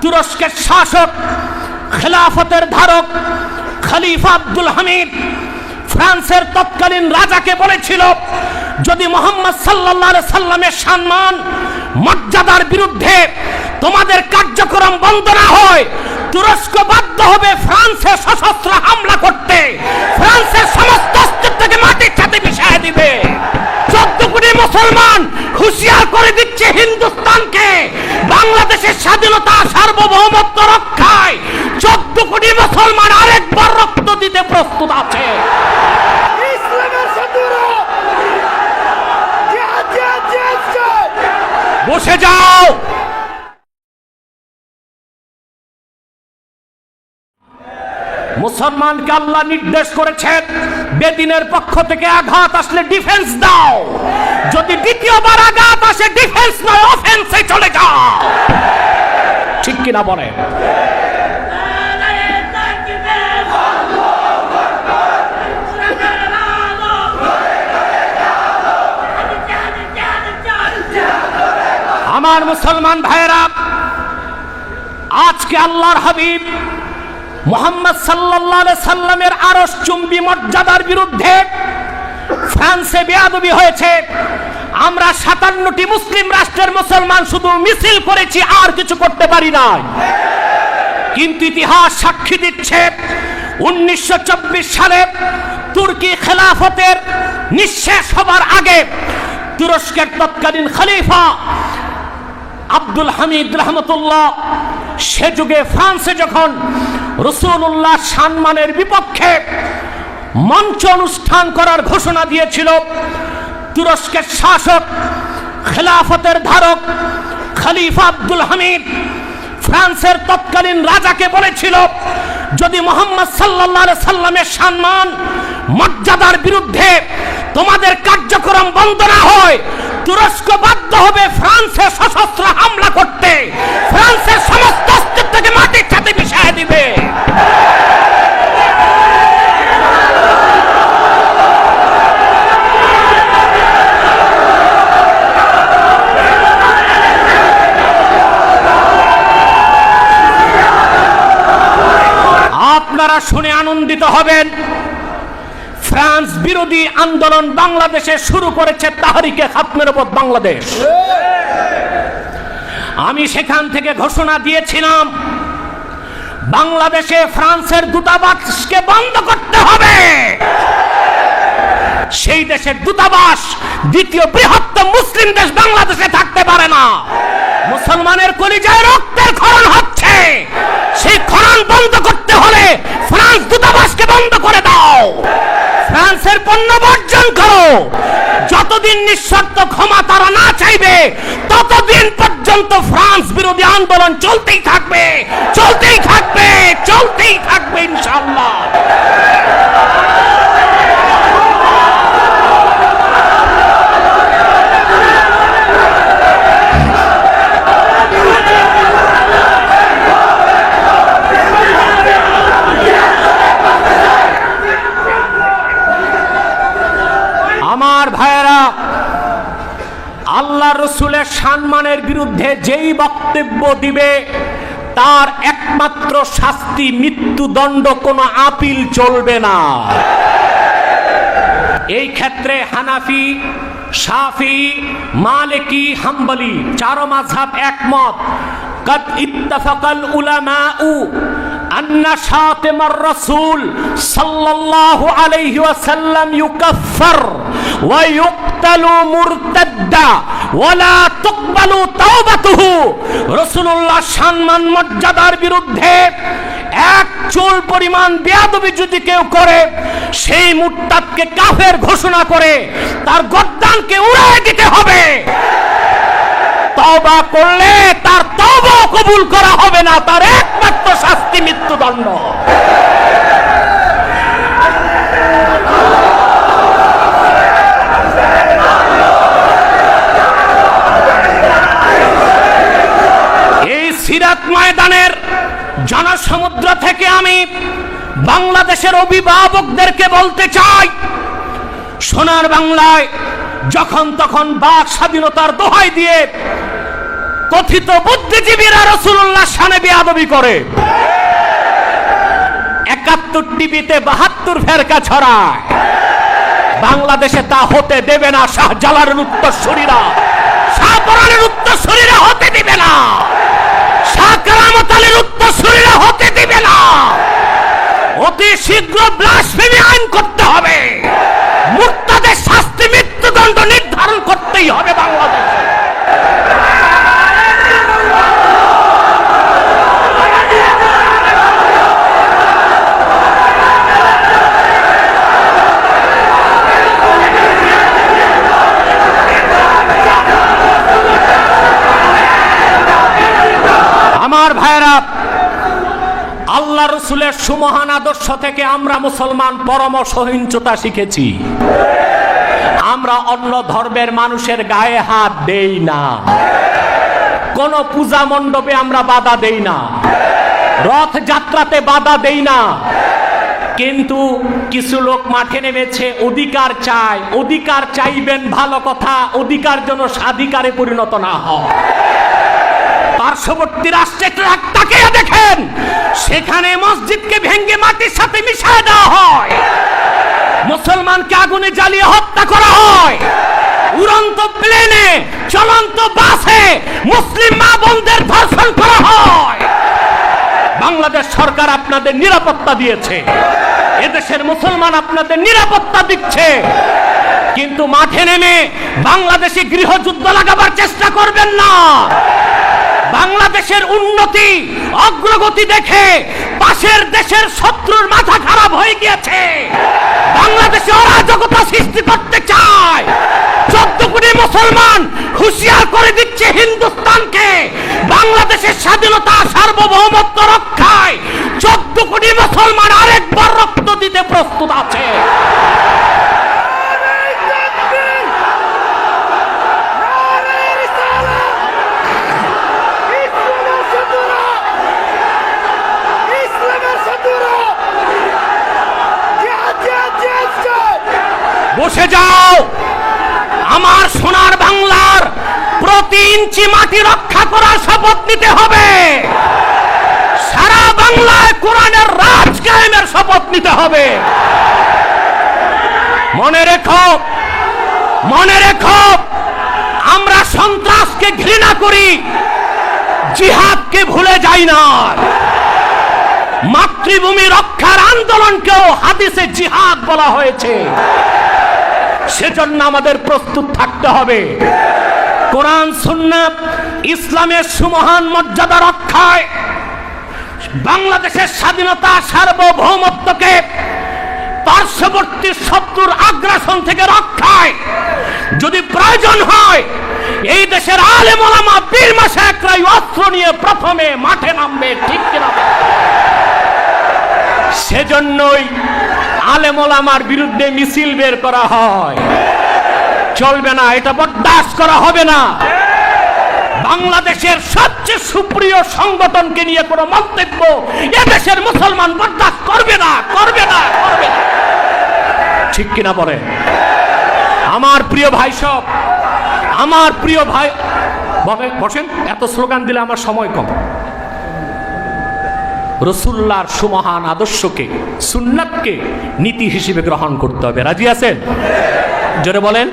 তুরস্কের শাসক, খেলাফতের ধারক খলিফা আব্দুল হামিদ ফ্রান্সের তৎকালীন রাজাকে বলেছিল, যদি মুহাম্মদ সাল্লাল্লাহু আলাইহি সাল্লামের সম্মান মর্যাদার বিরুদ্ধে তোমাদের কার্যক্রম বন্ধ না হয়, তুরস্ক বাধ্য হবে ফ্রান্সে সশস্ত্র হামলা করতে, ফ্রান্সের সমস্ত অস্তিত্বকে মাটির সাথে মিশিয়ে দিবে। 14 কোটি মুসলমান হুঁশিয়ার করে দিচ্ছে হিন্দুস্তানকে, বাংলাদেশের স্বাধীনতা সার্বভৌমত্ব রক্ষায় 14 কোটি মুসলমান আরেকবার রক্ত দিতে প্রস্তুত আছে। বসে যাও। মুসলমানকে আল্লাহ নির্দেশ করেছেন, বেদিনের পক্ষ থেকে আঘাত আসলে ডিফেন্স দাও, যদি দ্বিতীয়বার আঘাত আসে ডিফেন্স নয় অফেন্সে চলে যাও। ঠিক কিনা বলেন? আমার মুসলমান ভাইরা, আজকে আল্লাহর হাবিব মুহাম্মদ সাল্লাল্লাহু আলাইহি সাল্লামের আরশ চুম্বী মর্যাদার বিরুদ্ধে ফ্রান্সে বেয়াদবি হয়েছে। আমরা 57টি মুসলিম রাষ্ট্রের মুসলমান শুধু মিছিল করেছি, আর কিছু করতে পারি না। কিন্তু ইতিহাস সাক্ষী দিচ্ছে 1924 সালে তুর্কি খেলাফতের নিঃশেষ হবার আগে তুরস্কের তৎকালীন খলিফা আব্দুল হামিদ রহমতুল্লাহ সে যুগে ফ্রান্সে যখন রাসূলুল্লাহ সম্মানের বিপক্ষে মঞ্চ অনুষ্ঠান করার ঘোষণা দিয়েছিল, তুরস্কের শাসক, খেলাফতের ধারক খলিফা আব্দুল হামিদ ফ্রান্সের তৎকালীন রাজাকে বলেছিল, যদি মুহাম্মদ সাল্লাল্লাহু আলাইহি সাল্লামের সম্মান মর্যাদার বিরুদ্ধে তোমাদের কার্যক্রম বন্ধ না হয়, তুরস্ক বাধ্য হবে ফ্রান্সে সশস্ত্র হামলা করতে, ফ্রান্সের সমস্ত অস্তিত্বকে মাটির সাথে মিশিয়ে দিবে। আপনারা শুনে আনন্দিত হবেন, ফ্রান্স বিরোধী আন্দোলন বাংলাদেশে শুরু করেছে তাহরিকে খাতমের উপর বাংলাদেশ। আমি সেখান থেকে ঘোষণা দিয়েছিলাম, বাংলাদেশে ফ্রান্সের দূতাবাসকে বন্ধ করতে হবে। সেই দেশের দূতাবাস দ্বিতীয় বৃহত্তম মুসলিম দেশ বাংলাদেশে থাকতে পারে না। মুসলমানের কলিজায় রক্তের খরণ হচ্ছে, সেই খরণ বন্ধ করতে হলে ফ্রান্স দূতাবাসকে বন্ধ করে দাও, ফ্রান্সের পণ্য বর্জন করো। যতদিন নিঃশর্ত ক্ষমা তারা না চাইবে, ততদিন পর্যন্ত ফ্রান্স বিরোধী আন্দোলন চলতেই থাকবে, চলতেই থাকবে, চলতেই থাকবে ইনশাআল্লাহ। আমার ভাইয়েরা, আল্লাহ রসুলের সম্মানের বিরুদ্ধে যেই বক্তব্য দিবে তার একমাত্র শাস্তি মৃত্যুদণ্ড, কোনো আপিল চলবে না। এই ক্ষেত্রে হানাফি, শাফি, মালিকি, হাম্বলি 4 মাযহাব একমত। قد اتفق العلماء أن شاتم الرسول صلى الله عليه وسلم يكفر ويقتل مرتدا ولا تقبل توبته। রাসূলুল্লাহ সম্মান মর্যাদার বিরুদ্ধে এক চুল পরিমাণ বেয়াদবি যদি কেউ করে, সেই মুরতাদকে কাফের ঘোষণা করে তার গর্দানকে উড়িয়ে দিতে হবে। তওবা করলে তার তওবা কবুল করা হবে না, তার একমাত্র শাস্তি মৃত্যুদণ্ড। এই সিরাত ময়দানের জনসমুদ্র থেকে আমি বাংলাদেশের অভিভাবকদেরকে বলতে চাই, সোনার বাংলায় যখন তখন বাক স্বাধীনতার দোহাই দিয়ে কথিত বুদ্ধিজীবীরা রাসূলুল্লাহ শানে বেয়াদবি বেয়াদবি করে, 71 টিভিতে 72 ফেরকা ছড়ায়। বাংলাদেশে তা হতে দেবে না। শাহজালালের উত্তরসূরিরা, শাহপরানের উত্তরসূরিরা হতে দিবে না। শাহ কেরামত আলীর উত্তরসূরিরা হতে দিবে না। অতি শীঘ্র ব্লাসফেমি আইন করতে হবে। মুর্তাদের শাস্তি মৃত্যুদণ্ড নির্ধারণ করতেই হবে বাংলাদেশে। আমার ভাইরা, আল্লাহ রসুলের সুমহান আদর্শ থেকে আমরা মুসলমান পরম সহিংসতা শিখেছি। আমরা অন্য ধর্মের মানুষের গায়ে হাত দেই না, কোন পূজা মণ্ডপে আমরা বাধা দেই না, রথযাত্রাতে বাধা দেই না। কিন্তু কিছু লোক মাঠে নেমেছে, অধিকার চায়। অধিকার চাইবেন, ভালো কথা, অধিকার যেন স্বাধিকারে পরিণত না হয়। পার্শ্ববর্তী রাষ্ট্রে তাকিয়ে দেখেন, সেখানে মসজিদকে ভেঙে মাটির সাথে মিশিয়ে দেওয়া হয়, মুসলমানকে আগুনে জ্বালিয়ে হত্যা করা হয়, উড়ন্ত প্লেনে, চলন্ত বাসে মুসলিম মা বোনদের ধর্ষণ করা হয়। বাংলাদেশ সরকার আপনাদের নিরাপত্তা দিয়েছে, এদেশের মুসলমান আপনাদের নিরাপত্তা দিচ্ছে, কিন্তু মাঠে নেমে বাংলাদেশে গৃহযুদ্ধ লাগাবার চেষ্টা করবেন না। বাংলাদেশের উন্নতি অগ্রগতি দেখে পাশের দেশের শত্রুর মাথা খারাপ হয়ে গিয়েছে। বাংলাদেশে অরাজকতা সৃষ্টি করতে চায়। 14 কোটি মুসলমান হুঁশিয়ার করে দিচ্ছে হিন্দুস্তানকে, বাংলাদেশের স্বাধীনতা সার্বভৌমত্ব রক্ষায় 14 কোটি মুসলমান আরেকবার রক্ত দিতে প্রস্তুত আছে। বসে যাও। আমার সোনার বাংলার প্রতি ইঞ্চি মাটি রক্ষা করার শপথ নিতে হবে। সারা বাংলায় কোরআনের রাজ কায়েমের শপথ নিতে হবে। মনে রেখো, মনে রেখো, আমরা সন্ত্রাসকে ঘৃণা করি, জিহাদকে ভুলে যাই না। মাতৃভূমি রক্ষার আন্দোলনকেও হাদিসে জিহাদ বলা হয়েছে। সেজন্য আমাদের প্রস্তুত থাকতে হবে। কোরআন সুন্নাত ইসলামের সুমহান মর্যাদা রক্ষায়, বাংলাদেশের স্বাধীনতা সার্বভৌমত্বকে পার্শ্ববর্তী শত্রুর আগ্রাসন থেকে রক্ষায় যদি প্রয়োজন হয়, এই দেশের আলেম ওলামা বীর মাশায়েখরাই অস্ত্র নিয়ে প্রথমে মাঠে নামবে, ঠিক কিনা? সেজন্যই আলেম ওলামার বিরুদ্ধে মিছিল বের করা হয়। চলবে না, এটা বরদাস্ত করা হবে না। বাংলাদেশের সবচেয়ে সুপ্রিয় সংগঠনকে নিয়ে কোনো মন্তব্য এদেশের মুসলমান বরদাস্ত করবে না, করবে না, করবে না, ঠিক কিনা বলে? আমার প্রিয় ভাই সব, আমার প্রিয় ভাই বসেন, এত স্লোগান দিলে আমার সময় কম। রাসূলুল্লাহর সুমহান আদর্শকে, সুন্নাতকে নীতি হিসেবে গ্রহণ করতে হবে। রাজি আছেন? জোরে বলেন।